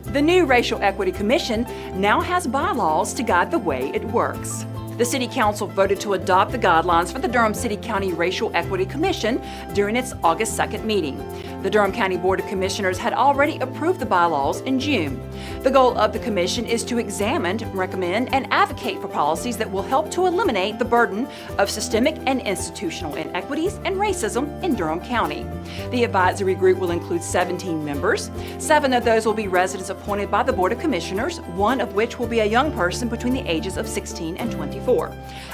The new Racial Equity Commission now has bylaws to guide the way it works. The City Council voted to adopt the guidelines for the Durham City County Racial Equity Commission during its August 2nd meeting. The Durham County Board of Commissioners had already approved the bylaws in June. The goal of the commission is to examine, recommend, and advocate for policies that will help to eliminate the burden of systemic and institutional inequities and racism in Durham County. The advisory group will include 17 members. 7 of those will be residents appointed by the Board of Commissioners, 1 of which will be a young person between the ages of 16 and 24.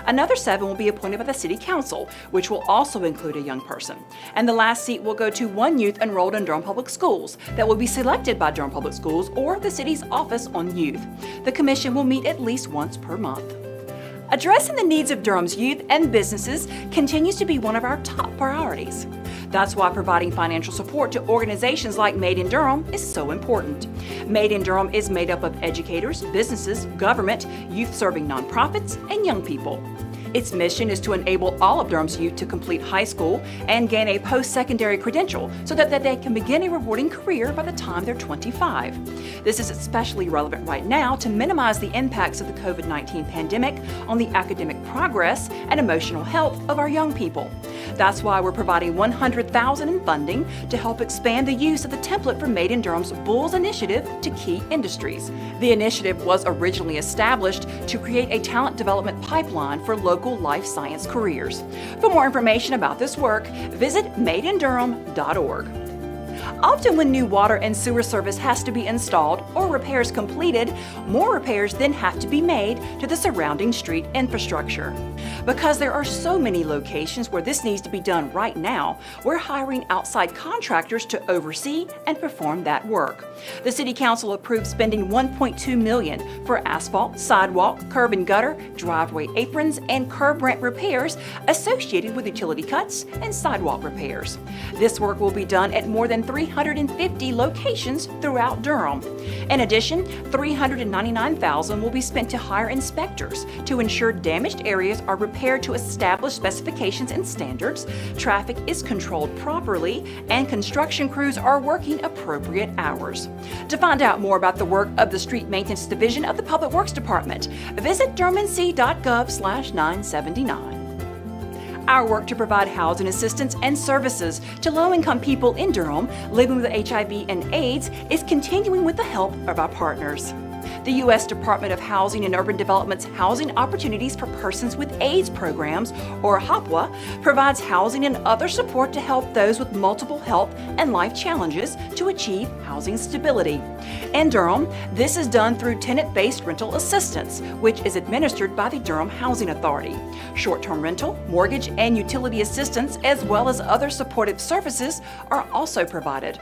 Another 7 will be appointed by the City Council, which will also include a young person. And the last seat will go to 1 youth enrolled in Durham Public Schools that will be selected by Durham Public Schools or the city's Office on Youth. The commission will meet at least once per month. Addressing the needs of Durham's youth and businesses continues to be one of our top priorities. That's why providing financial support to organizations like Made in Durham is so important. Made in Durham is made up of educators, businesses, government, youth-serving nonprofits, and young people. Its mission is to enable all of Durham's youth to complete high school and gain a post-secondary credential so that they can begin a rewarding career by the time they're 25. This is especially relevant right now to minimize the impacts of the COVID-19 pandemic on the academic progress and emotional health of our young people. That's why we're providing $100,000 in funding to help expand the use of the template for Made in Durham's BULLS initiative to key industries. The initiative was originally established to create a talent development pipeline for local life science careers. For more information about this work, visit madeindurham.org. Often when new water and sewer service has to be installed or repairs completed, more repairs then have to be made to the surrounding street infrastructure. Because there are so many locations where this needs to be done right now, we're hiring outside contractors to oversee and perform that work. The City Council approved spending $1.2 million for asphalt, sidewalk, curb and gutter, driveway aprons, and curb ramp repairs associated with utility cuts and sidewalk repairs. This work will be done at more than 350 locations throughout Durham. In addition, $399,000 will be spent to hire inspectors to ensure damaged areas are repaired to established specifications and standards, traffic is controlled properly, and construction crews are working appropriate hours. To find out more about the work of the Street Maintenance Division of the Public Works Department, visit durhamnc.gov/979. Our work to provide housing assistance and services to low-income people in Durham living with HIV and AIDS is continuing with the help of our partners. The U.S. Department of Housing and Urban Development's Housing Opportunities for Persons with AIDS programs, or HOPWA, provides housing and other support to help those with multiple health and life challenges to achieve housing stability. In Durham, this is done through tenant-based rental assistance, which is administered by the Durham Housing Authority. Short-term rental, mortgage, and utility assistance, as well as other supportive services, are also provided.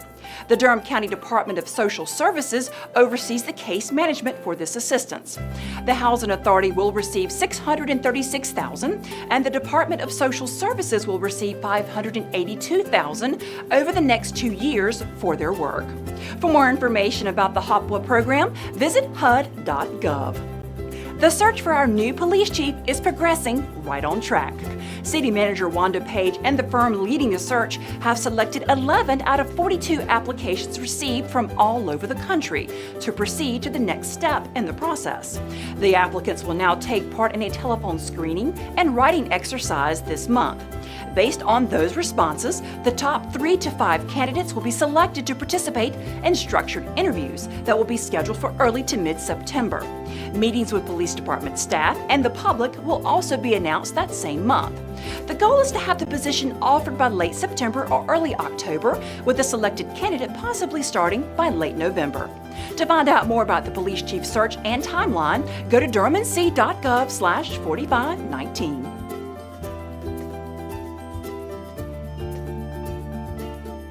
The Durham County Department of Social Services oversees the case management for this assistance. The Housing Authority will receive $636,000, and the Department of Social Services will receive $582,000 over the next 2 years for their work. For more information about the HOPWA program, visit HUD.gov. The search for our new police chief is progressing right on track. City Manager Wanda Page and the firm leading the search have selected 11 out of 42 applications received from all over the country to proceed to the next step in the process. The applicants will now take part in a telephone screening and writing exercise this month. Based on those responses, the top 3 to 5 candidates will be selected to participate in structured interviews that will be scheduled for early to mid-September. Meetings with police department staff and the public will also be announced that same month. The goal is to have the position offered by late September or early October, with the selected candidate possibly starting by late November. To find out more about the police chief search and timeline, go to durhamnc.gov/4519.